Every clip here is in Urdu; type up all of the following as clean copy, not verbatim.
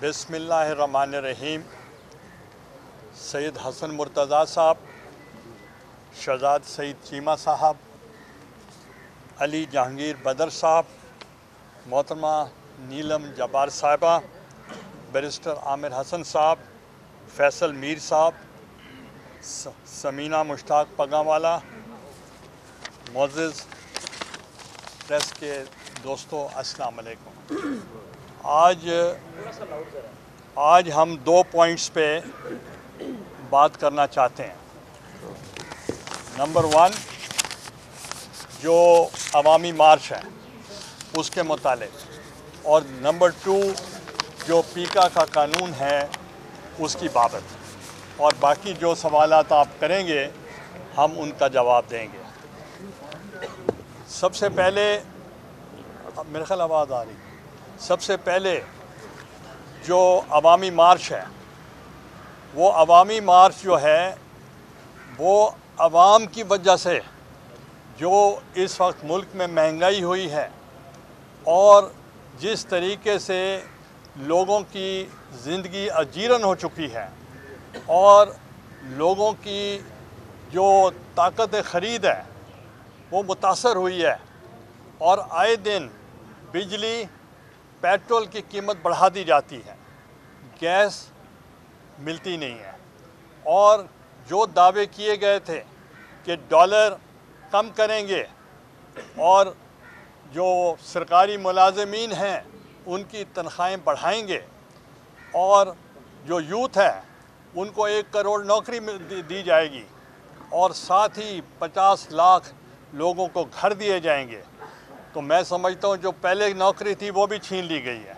بسم اللہ الرحمن الرحیم. سید حسن مرتضیٰ صاحب, شہزاد سعید چیمہ صاحب, علی جہانگیر بدر صاحب, محترمہ نیلم جبار صاحبہ, بیرسٹر عامر حسن صاحب, فیصل میر صاحب, سمینہ مشتاق پگاں والا, معزز پریس کے دوستو, السلام علیکم. آج ہم 2 پوائنٹس پہ بات کرنا چاہتے ہیں. نمبر 1 جو عوامی مارچ ہے اس کے متعلق, اور نمبر 2 جو پیکا کا قانون ہے اس کی بابت, اور باقی جو سوالات آپ کریں گے ہم ان کا جواب دیں گے. سب سے پہلے میرے خیال آواز آ رہی, سب سے پہلے جو عوامی مارچ ہے, وہ عوامی مارچ جو ہے وہ عوام کی وجہ سے, جو اس وقت ملک میں مہنگائی ہوئی ہے اور جس طریقے سے لوگوں کی زندگی اجیرن ہو چکی ہے اور لوگوں کی جو طاقت خرید ہے وہ متاثر ہوئی ہے, اور آئے دن بجلی پیٹرول کی قیمت بڑھا دی جاتی ہے, گیس ملتی نہیں ہے, اور جو دعوے کیے گئے تھے کہ ڈالر کم کریں گے اور جو سرکاری ملازمین ہیں ان کی تنخواہیں بڑھائیں گے اور جو یوتھ ہے ان کو 1 کروڑ نوکری دی جائے گی اور ساتھ ہی 50 لاکھ لوگوں کو گھر دیے جائیں گے, تو میں سمجھتا ہوں جو پہلے نوکری تھی وہ بھی چھین لی گئی ہے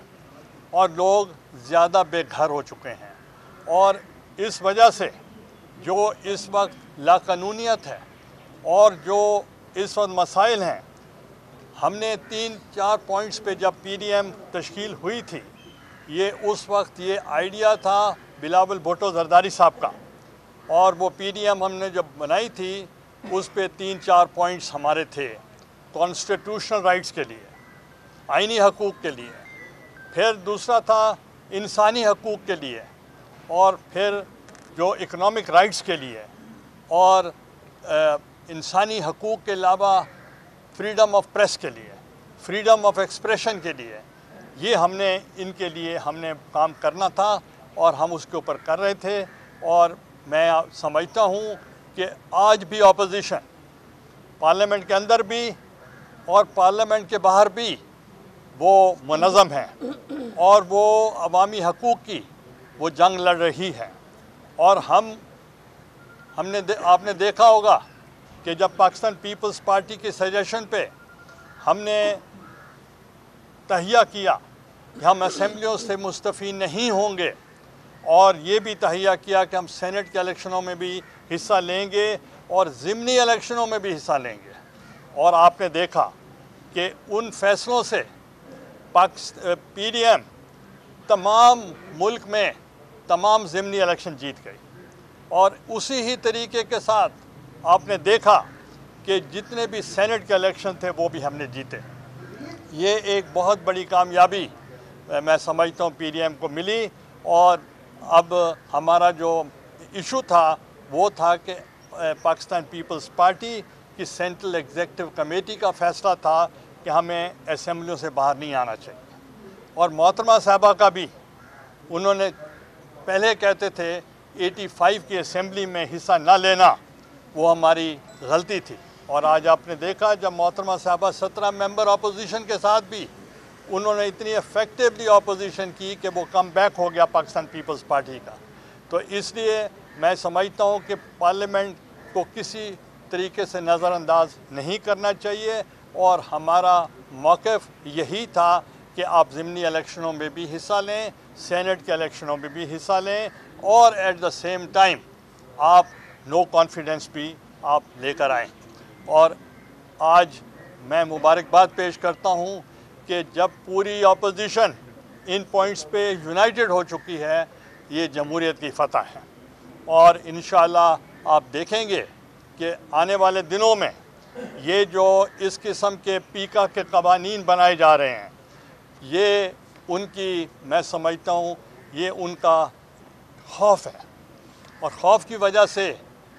اور لوگ زیادہ بے گھر ہو چکے ہیں. اور اس وجہ سے جو اس وقت لاقانونیت ہے اور جو اس وقت مسائل ہیں, ہم نے 3-4 پوائنٹس پہ جب پی ڈی ایم تشکیل ہوئی تھی, یہ اس وقت یہ آئیڈیا تھا بلاول بھٹو زرداری صاحب کا, اور وہ پی ڈی ایم ہم نے جب بنائی تھی اس پہ 3-4 پوائنٹس ہمارے تھے. کانسٹیٹیوشنل رائٹس کے لیے, آئینی حقوق کے لیے, پھر دوسرا تھا انسانی حقوق کے لیے, اور پھر جو اکنامک رائٹس کے لیے, اور انسانی حقوق کے علاوہ فریڈم آف پریس کے لیے, فریڈم آف ایکسپریشن کے لیے. یہ ہم نے ان کے لیے ہم نے کام کرنا تھا اور ہم اس کے اوپر کر رہے تھے. اور میں سمجھتا ہوں کہ آج بھی اپوزیشن پارلیمنٹ کے اندر بھی اور پارلیمنٹ کے باہر بھی وہ منظم ہیں اور وہ عوامی حقوق کی وہ جنگ لڑ رہی ہے. اور آپ نے دیکھا ہوگا کہ جب پاکستان پیپلز پارٹی کے سجیشن پہ ہم نے تہیہ کیا کہ ہم اسمبلیوں سے مستعفی نہیں ہوں گے, اور یہ بھی تہیہ کیا کہ ہم سینٹ کے الیکشنوں میں بھی حصہ لیں گے اور ضمنی الیکشنوں میں بھی حصہ لیں گے, اور آپ نے دیکھا کہ ان فیصلوں سے پی ڈی ایم تمام ملک میں تمام ضمنی الیکشن جیت گئی. اور اسی ہی طریقے کے ساتھ آپ نے دیکھا کہ جتنے بھی سینٹ کے الیکشن تھے وہ بھی ہم نے جیتے. یہ ایک بہت بڑی کامیابی میں سمجھتا ہوں پی ڈی ایم کو ملی. اور اب ہمارا جو ایشو تھا وہ تھا کہ پاکستان پیپلز پارٹی کی سینٹرل ایگزیکٹو کمیٹی کا فیصلہ تھا کہ ہمیں اسمبلیوں سے باہر نہیں آنا چاہیے. اور محترمہ صاحبہ کا بھی, انہوں نے پہلے کہتے تھے 85 کی اسمبلی میں حصہ نہ لینا وہ ہماری غلطی تھی, اور آج آپ نے دیکھا جب محترمہ صاحبہ 17 ممبر اپوزیشن کے ساتھ بھی انہوں نے اتنی ایفیکٹولی اپوزیشن کی کہ وہ کم بیک ہو گیا پاکستان پیپلز پارٹی کا. تو اس لیے میں سمجھتا ہوں کہ پارلیمنٹ کو کسی طریقے سے نظر انداز نہیں کرنا چاہیے, اور ہمارا موقف یہی تھا کہ آپ ضمنی الیکشنوں میں بھی حصہ لیں, سینٹ کے الیکشنوں میں بھی حصہ لیں, اور ایٹ دا سیم ٹائم آپ نو کانفیڈنس بھی آپ لے کر آئیں. اور آج میں مبارکباد پیش کرتا ہوں کہ جب پوری اپوزیشن ان پوائنٹس پہ یونائٹڈ ہو چکی ہے, یہ جمہوریت کی فتح ہے. اور انشاءاللہ آپ دیکھیں گے کہ آنے والے دنوں میں یہ جو اس قسم کے پیکا کے قوانین بنائے جا رہے ہیں, یہ ان کی میں سمجھتا ہوں یہ ان کا خوف ہے، اور خوف کی وجہ سے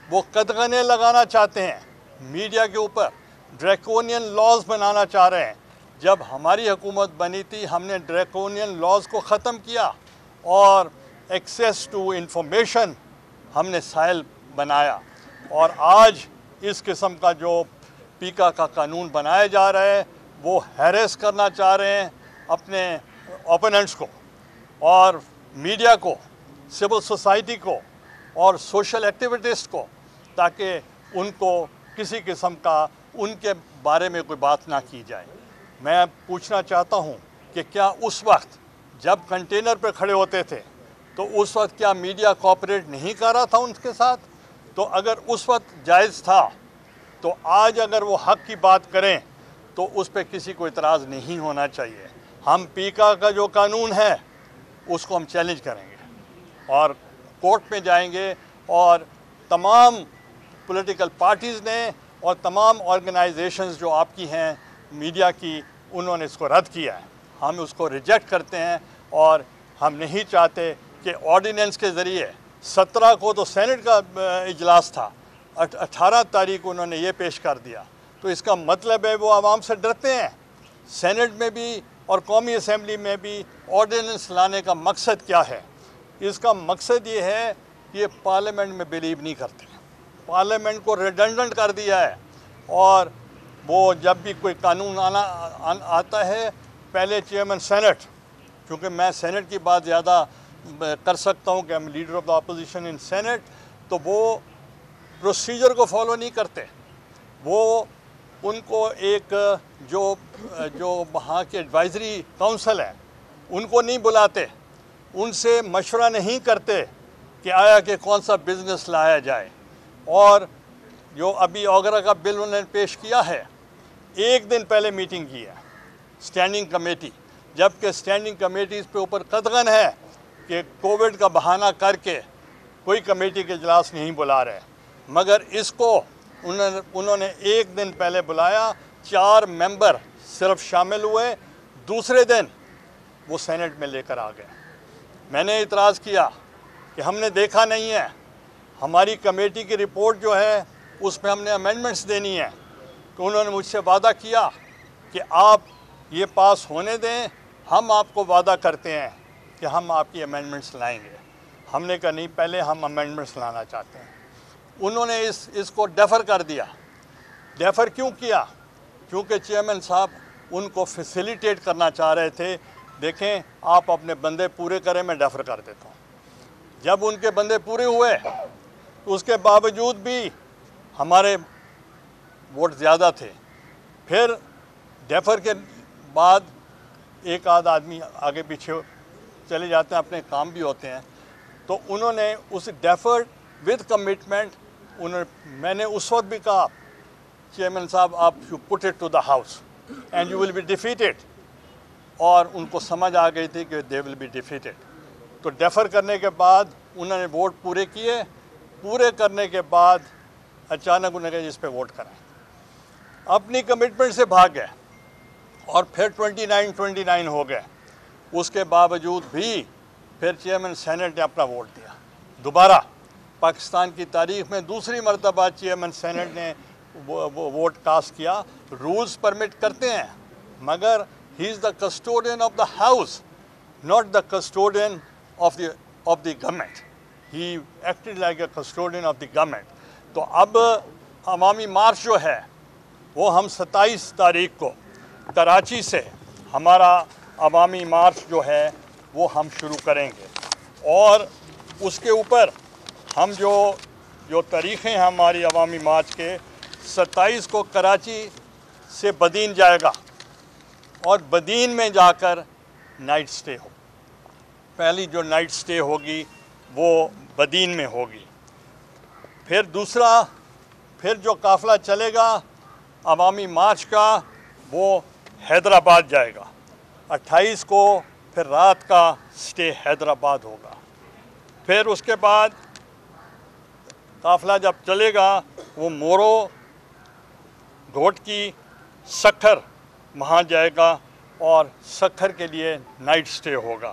وہ قدغنیں لگانا چاہتے ہیں میڈیا کے اوپر، ڈریکونین لاز بنانا چاہ رہے ہیں۔ جب ہماری حکومت بنی تھی ہم نے ڈریکونین لاز کو ختم کیا اور ایکسیس ٹو انفارمیشن ہم نے سائل بنایا، اور آج اس قسم کا جو پیکا کا قانون بنایا جا رہا ہے وہ ہیریس کرنا چاہ رہے ہیں اپنے اوپوننٹس کو اور میڈیا کو، سول سوسائٹی کو اور سوشل ایکٹیویسٹ کو، تاکہ ان کو کسی قسم کا ان کے بارے میں کوئی بات نہ کی جائے۔ میں پوچھنا چاہتا ہوں کہ کیا اس وقت جب کنٹینر پہ کھڑے ہوتے تھے تو اس وقت کیا میڈیا کوآپریٹ نہیں کر رہا تھا ان کے ساتھ؟ تو اگر اس وقت جائز تھا تو آج اگر وہ حق کی بات کریں تو اس پہ کسی کو اعتراض نہیں ہونا چاہیے۔ ہم پیکا کا جو قانون ہے اس کو ہم چیلنج کریں گے اور کورٹ میں جائیں گے، اور تمام پولیٹیکل پارٹیز نے اور تمام آرگنائزیشنز جو آپ کی ہیں میڈیا کی، انہوں نے اس کو رد کیا ہے۔ ہم اس کو ریجیکٹ کرتے ہیں، اور ہم نہیں چاہتے کہ آرڈیننس کے ذریعے 17 کو تو سینٹ کا اجلاس تھا، 18 تاریخ کو انہوں نے یہ پیش کر دیا، تو اس کا مطلب ہے وہ عوام سے ڈرتے ہیں۔ سینٹ میں بھی اور قومی اسمبلی میں بھی آرڈیننس لانے کا مقصد کیا ہے؟ اس کا مقصد یہ ہے کہ یہ پارلیمنٹ میں بلیو نہیں کرتے، پارلیمنٹ کو ریڈنڈنٹ کر دیا ہے، اور وہ جب بھی کوئی قانون آتا ہے پہلے چیئرمین سینٹ، کیونکہ میں سینٹ کی بات زیادہ کر سکتا ہوں کہ ہم leader of the opposition in Senate, تو وہ پروسیجر کو فالو نہیں کرتے۔ وہ ان کو ایک جو وہاں کے ایڈوائزری کونسل ہے ان کو نہیں بلاتے، ان سے مشورہ نہیں کرتے کہ آیا کہ کون سا بزنس لایا جائے۔ اور جو ابھی اوگرا کا بل انہوں نے پیش کیا ہے، ایک دن پہلے میٹنگ کی ہے اسٹینڈنگ کمیٹی، جبکہ اسٹینڈنگ کمیٹیز پہ اوپر قدغن ہے کہ کووڈ کا بہانہ کر کے کوئی کمیٹی کے اجلاس نہیں بلا رہے، مگر اس کو انہوں نے ایک دن پہلے بلایا، 4 ممبر صرف شامل ہوئے، دوسرے دن وہ سینٹ میں لے کر آ گئے۔ میں نے اعتراض کیا کہ ہم نے دیکھا نہیں ہے، ہماری کمیٹی کی رپورٹ جو ہے اس میں ہم نے امینڈمنٹس دینی ہے، تو انہوں نے مجھ سے وعدہ کیا کہ آپ یہ پاس ہونے دیں، ہم آپ کو وعدہ کرتے ہیں کہ ہم آپ کی امینڈمنٹس لائیں گے۔ ہم نے کہا نہیں، پہلے ہم امینڈمنٹس لانا چاہتے ہیں۔ انہوں نے اس کو ڈیفر کر دیا۔ ڈیفر کیوں کیا؟ کیونکہ چیئرمین صاحب ان کو فیسیلیٹیٹ کرنا چاہ رہے تھے، دیکھیں آپ اپنے بندے پورے کریں، میں ڈیفر کر دیتا ہوں۔ جب ان کے بندے پورے ہوئے تو اس کے باوجود بھی ہمارے ووٹ زیادہ تھے۔ پھر ڈیفر کے بعد ایک آدھ آدمی آگے پیچھے چلے جاتے ہیں، اپنے کام بھی ہوتے ہیں، تو انہوں نے اس ڈیفرڈ ود کمٹمنٹ، میں نے اس وقت بھی کہا چیئرمین صاحب آپ you put it to the house and you will be defeated, اور ان کو سمجھ آ گئی تھی کہ دے ول بی ڈیفیٹڈ۔ تو ڈیفر کرنے کے بعد انہوں نے ووٹ پورے کیے، پورے کرنے کے بعد اچانک انہوں نے کہا اس پہ ووٹ کریں، اپنی کمٹمنٹ سے بھاگ گئے، اور پھر 29 ہو گئے۔ اس کے باوجود بھی پھر چیئرمین سینٹ نے اپنا ووٹ دیا۔ دوبارہ پاکستان کی تاریخ میں دوسری مرتبہ چیئرمین سینٹ نے ووٹ کاسٹ کیا۔ رولز پرمٹ کرتے ہیں، مگر he is the custodian of the house, not the custodian of the government. He acted like a custodian of the government. تو اب عوامی مارچ جو ہے وہ ہم 27 تاریخ کو کراچی سے ہمارا عوامی مارچ جو ہے وہ ہم شروع کریں گے، اور اس کے اوپر ہم جو تاریخیں ہیں ہماری عوامی مارچ کے، 27 کو کراچی سے بدین جائے گا، اور بدین میں جا کر نائٹ سٹے ہو۔ پہلی جو نائٹ سٹے ہوگی وہ بدین میں ہوگی۔ پھر جو قافلہ چلے گا عوامی مارچ کا وہ حیدرآباد جائے گا۔ 28 کو پھر رات کا سٹے حیدرآباد ہوگا۔ پھر اس کے بعد قافلہ جب چلے گا وہ مورو، گھوٹکی، سکھر وہاں جائے گا، اور سکھر کے لیے نائٹ سٹے ہوگا۔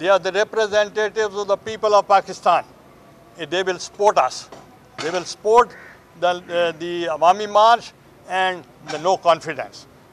they are the representatives of the people of Pakistan. They will support us. They will support the Awami March and the no confidence.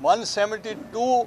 172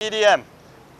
PDM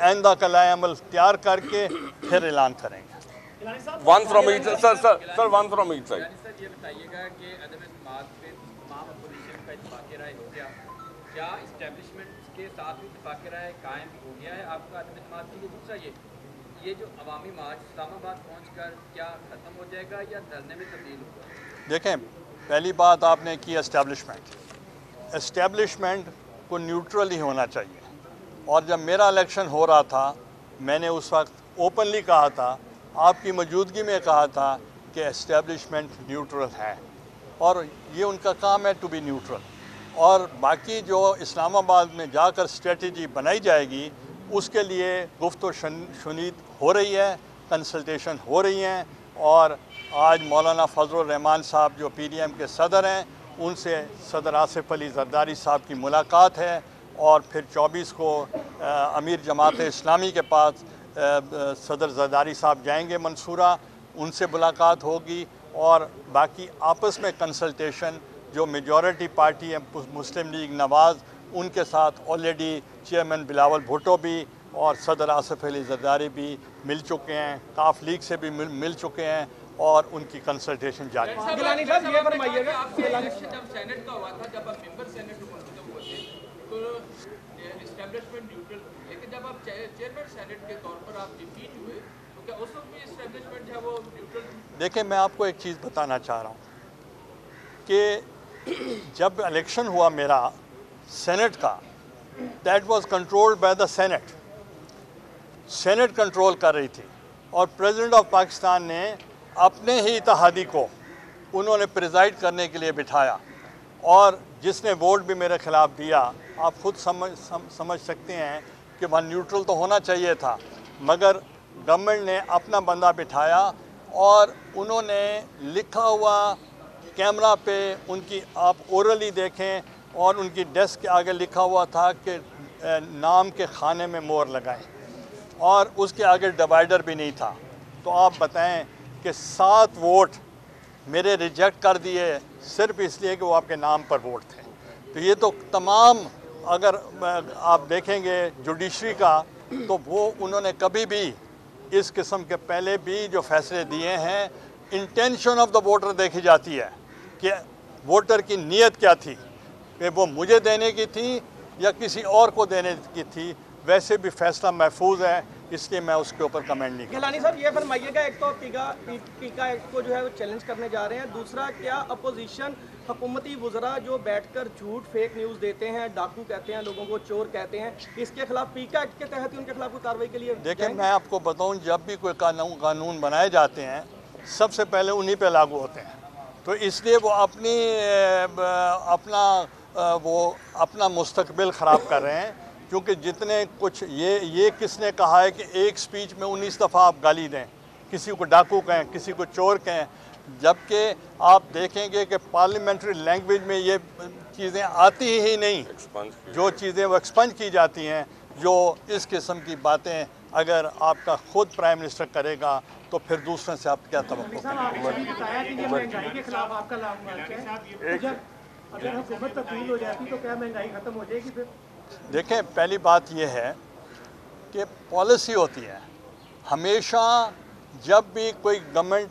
آئندہ کا لائحہ عمل تیار کر کے پھر اعلان کریں گے. One from each sir, one from each side. سر یہ بتائیے گا کہ عدم اعتماد پہ تمام اپوزیشن کا اتفاق رائے ہو گیا, کیا اسٹیبلشمنٹ کے ساتھ بھی اتفاق رائے قائم ہو گیا ہے آپ کا عدم اعتماد کے لیے؟ دوسرا یہ جو عوامی مارچ اسلام آباد پہنچ کر کیا ختم ہو جائے گا یا دھرنے میں تبدیل ہوگا؟ دیکھیں, پہلی بات آپ نے کی اسٹیبلشمنٹ کو نیوٹرل ہی ہونا چاہیے, اور جب میرا الیکشن ہو رہا تھا میں نے اس وقت اوپنلی کہا تھا, آپ کی موجودگی میں کہا تھا کہ اسٹیبلشمنٹ نیوٹرل ہے, اور یہ ان کا کام ہے ٹو بی نیوٹرل. اور باقی جو اسلام آباد میں جا کر اسٹریٹجی بنائی جائے گی اس کے لیے گفت و شنید ہو رہی ہے, کنسلٹیشن ہو رہی ہیں, اور آج مولانا فضل الرحمان صاحب جو پی ڈی ایم کے صدر ہیں ان سے صدر آصف علی زرداری صاحب کی ملاقات ہے, اور پھر 24 کو امیر جماعت اسلامی کے پاس صدر زرداری صاحب جائیں گے منصورہ, ان سے ملاقات ہوگی, اور باقی آپس میں کنسلٹیشن جو میجورٹی پارٹی ہے مسلم لیگ نواز ان کے ساتھ آلریڈی چیئرمین بلاول بھٹو بھی اور صدر آصف علی زرداری بھی مل چکے ہیں, کاف لیگ سے بھی مل چکے ہیں, اور ان کی کنسلٹیشن جاری ہے. گیلانی صاحب یہ فرمائیے گا, آپ کے الیکشن جب سینٹ کا ہوا تھا, جب آپ ممبر سینٹ منتخب ہوئے تھے تو اسٹیبلشمنٹ نیوٹرل تھی, لیکن جب آپ چیئرمین سینٹ کے طور پر آپ ڈیفیٹ ہوئے تو کیا اس وقت بھی اسٹیبلشمنٹ جو ہے وہ نیوٹرل تھی؟ دیکھیں, میں آپ کو ایک چیز بتانا چاہ رہا ہوں کہ جب الیکشن ہوا میرا سینٹ کا, that was controlled by the Senate, Senate control کر رہی تھی, اور پریزیڈنٹ آف پاکستان نے اپنے ہی اتحادی کو انہوں نے پریزائڈ کرنے کے لیے بٹھایا, اور جس نے ووٹ بھی میرے خلاف دیا آپ خود سمجھ سکتے ہیں کہ وہاں نیوٹرل تو ہونا چاہیے تھا, مگر گورنمنٹ نے اپنا بندہ بٹھایا, اور انہوں نے لکھا ہوا کیمرہ پہ ان کی آپ اورلی دیکھیں, اور ان کی ڈیسک کے آگے لکھا ہوا تھا کہ نام کے خانے میں مور لگائیں, اور اس کے آگے ڈیوائیڈر بھی نہیں تھا. تو آپ بتائیں کہ 7 ووٹ میرے ریجیکٹ کر دیے صرف اس لیے کہ وہ آپ کے نام پر ووٹ تھے. تو یہ تو تمام, اگر آپ دیکھیں گے جوڈیشری کا, تو وہ انہوں نے کبھی بھی اس قسم کے پہلے بھی جو فیصلے دیے ہیں, انٹینشن آف دا ووٹر دیکھی جاتی ہے کہ ووٹر کی نیت کیا تھی, کہ وہ مجھے دینے کی تھی یا کسی اور کو دینے کی تھی. ویسے بھی فیصلہ محفوظ ہے, اس لیے میں اس کے اوپر کمنٹ نہیں کرتا. گیلانی صاحب یہ فرمائیے گا, ایک تو پیکا ایکٹ کو جو ہے وہ چیلنج کرنے جا رہے ہیں, دوسرا کیا اپوزیشن حکومتی وزراء جو بیٹھ کر جھوٹ فیک نیوز دیتے ہیں, ڈاکو کہتے ہیں, لوگوں کو چور کہتے ہیں, اس کے خلاف پیکا ایکٹ کے تحت ان کے خلاف کوئی کارروائی کے لیے؟ دیکھیں, میں آپ کو بتاؤں, جب بھی کوئی قانون بنائے جاتے ہیں سب سے پہلے انہی پہ لاگو ہوتے ہیں, تو اس لیے وہ اپنا مستقبل خراب کر رہے ہیں, کیونکہ جتنے کچھ یہ کس نے کہا ہے کہ ایک سپیچ میں 19 دفعہ آپ گالی دیں, کسی کو ڈاکو کہیں, کسی کو چور کہیں, جبکہ آپ دیکھیں گے کہ پارلیمنٹری لینگویج میں یہ چیزیں آتی ہی نہیں, جو چیزیں وہ ایکسپنج کی جاتی ہیں. جو اس قسم کی باتیں اگر آپ کا خود پرائم منسٹر کرے گا تو پھر دوسروں سے آپ کیا توقع کریں؟ دیکھیں, پہلی بات یہ ہے کہ پالیسی ہوتی ہے, ہمیشہ جب بھی کوئی گورنمنٹ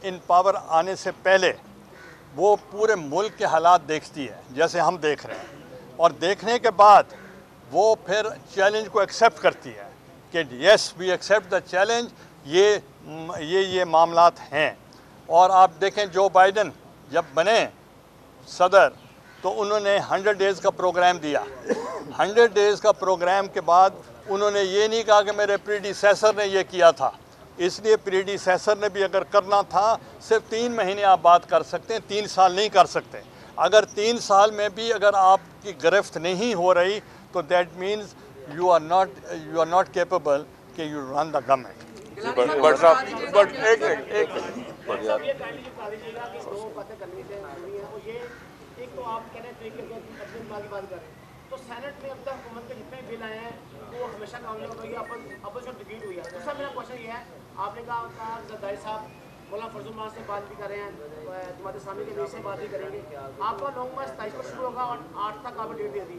ان پاور آنے سے پہلے وہ پورے ملک کے حالات دیکھتی ہے, جیسے ہم دیکھ رہے ہیں, اور دیکھنے کے بعد وہ پھر چیلنج کو ایکسیپٹ کرتی ہے کہ یس وی ایکسیپٹ دا چیلنج, یہ معاملات ہیں. اور آپ دیکھیں جو بائیڈن جب بنے صدر تو انہوں نے 100 ڈیز کا پروگرام دیا. 100 ڈیز کا پروگرام کے بعد انہوں نے یہ نہیں کہا کہ میرے پریڈیسیسر نے یہ کیا تھا, اس لیے پریڈیسیسر نے بھی اگر کرنا تھا صرف 3 مہینے آپ بات کر سکتے ہیں, 3 سال نہیں کر سکتے. اگر 3 سال میں بھی اگر آپ کی گرفت نہیں ہو رہی تو that means you are not capable کہ یو رن دا گورنمنٹ. ایک تو آپ کہہ رہے ہیں تو سینٹ میں اب تک حکومت کے جتنے بل آئے ہیں وہ ہمیشہ کامیاب ہوئی, اپوزیشن ڈیفیٹ ہوئی ہے. دوسرا میرا کوشچن یہ ہے, آپ نے کہا زرداری صاحب مولانا فضل الرحمان سے بات بھی کر رہے ہیں, جماعت اسلامی کے لیے سے بات بھی کریں گے. آپ کا 9 مارچ 27 کو شروع ہوگا اور 8 تک آپ ڈیٹ دے دی,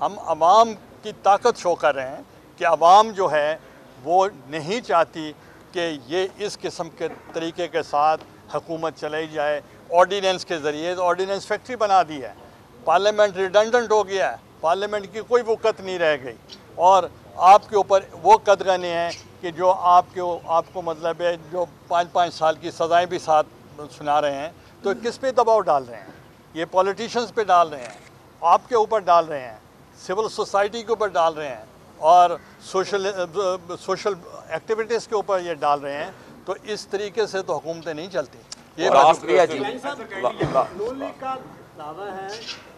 ہم عوام کی طاقت شو کر رہے ہیں کہ عوام جو ہے وہ نہیں چاہتی کہ یہ اس قسم کے طریقے کے ساتھ حکومت چلائی جائے آرڈیننس کے ذریعے. آرڈیننس فیکٹری بنا دی ہے, پارلیمنٹ ریڈنڈنٹ ہو گیا ہے, پارلیمنٹ کی کوئی وقت نہیں رہ گئی, اور آپ کے اوپر وہ قدغنیں ہیں کہ جو آپ کو مطلب ہے جو 5 سال کی سزائیں بھی ساتھ سنا رہے ہیں. تو کس پہ دباؤ ڈال رہے ہیں؟ یہ پولیٹیشنز پہ ڈال رہے ہیں, آپ کے اوپر ڈال رہے ہیں, سول سوسائٹی کے اوپر ڈال رہے ہیں, اور سوشل ایکٹیویٹیز کے اوپر یہ ڈال رہے ہیں. تو اس طریقے سے تو حکومتیں نہیں چلتی. یہ نون لیگ کا دعویٰ ہے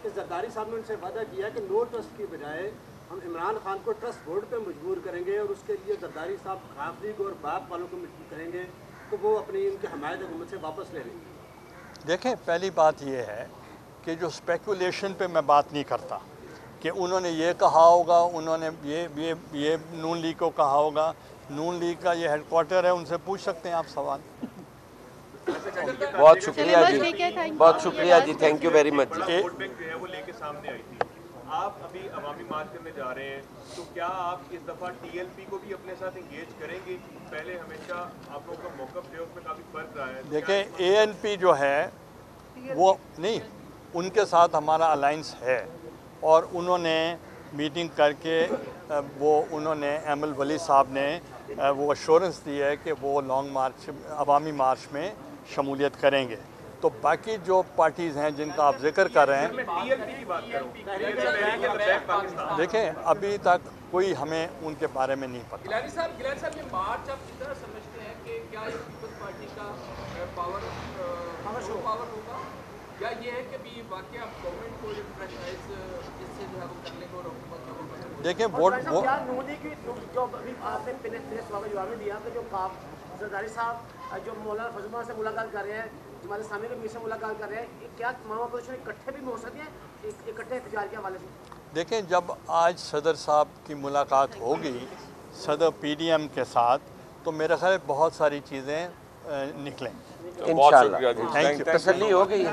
کہ زرداری صاحب نے ان سے وعدہ کیا کہ نو ٹرسٹ کی بجائے ہم عمران خان کو ٹرسٹ بورڈ پہ مجبور کریں گے, اور اس کے لیے زرداری صاحب خواف لیگ اور باپ والوں کو مجبور کریں گے تو وہ اپنی ان کی حمایت حکومت سے واپس لے لیں گے. دیکھیں, پہلی بات یہ ہے کہ جو اسپیکولیشن پہ میں بات نہیں کرتا کہ انہوں نے یہ کہا ہوگا, انہوں نے یہ نون لیگ کو کہا ہوگا. نون لیگ کا یہ ہیڈ کوارٹر ہے, ان سے پوچھ سکتے ہیں آپ سوال. بہت شکریہ جی, بہت شکریہ جی, thank you very much. Vote bank جو ہے وہ لے کے سامنے آئی تھی. آپ ابھی عوامی مارچ کرنے جا رہے ہیں, تو کیا آپ اس دفعہ ٹی ایل پی کو بھی اپنے ساتھ انگیج کریں گے؟ پہلے ہمیشہ آپ لوگوں کا موقف ہے, اس میں کافی فرق رہا ہے. دیکھیں, اے این پی جو ہے وہ نہیں, ان کے ساتھ ہمارا الائنس ہے, اور انہوں نے میٹنگ کر کے انہوں نے ایم ولی صاحب نے وہ ایشورنس دی ہے کہ وہ لانگ مارچ عوامی مارچ میں شمولیت کریں گے. تو باقی جو پارٹیز ہیں جن کا آپ ذکر کر رہے ہیں, دیکھیں ابھی تک کوئی ہمیں ان کے بارے میں نہیں پتہ. گیلانی صاحب یہ مارچ آپ کس طرح سمجھتے ہیں کہ کیا یہ پیپلز پارٹی کا پاور ہوگا, یا یہ ہے کہ بھی واقعہ گورنمنٹ کو فرینچائز اس سے جو ہے وہ کرنے کو دیکھیں ووٹ نونی کی جو ابھی آپ نے پہلے سوال کا جواب دیا کہ جو زرداری صاحب جو مولانا فضل الرحمان سے ملاقات کر رہے ہیں, ہمارے سامنے کے سے ملاقات کر رہے ہیں, کیا تمام اپوزیشن اکٹھے بھی ہو سکتے ہیں اکٹھے احتجاج کے حوالے سے؟ دیکھیں, جب آج صدر صاحب کی ملاقات ہوگی صدر پی ڈی ایم کے ساتھ, تو میرے خیال بہت ساری چیزیں نکلیں. انشاءاللہ تھینک یو. تسلی ہو گئی.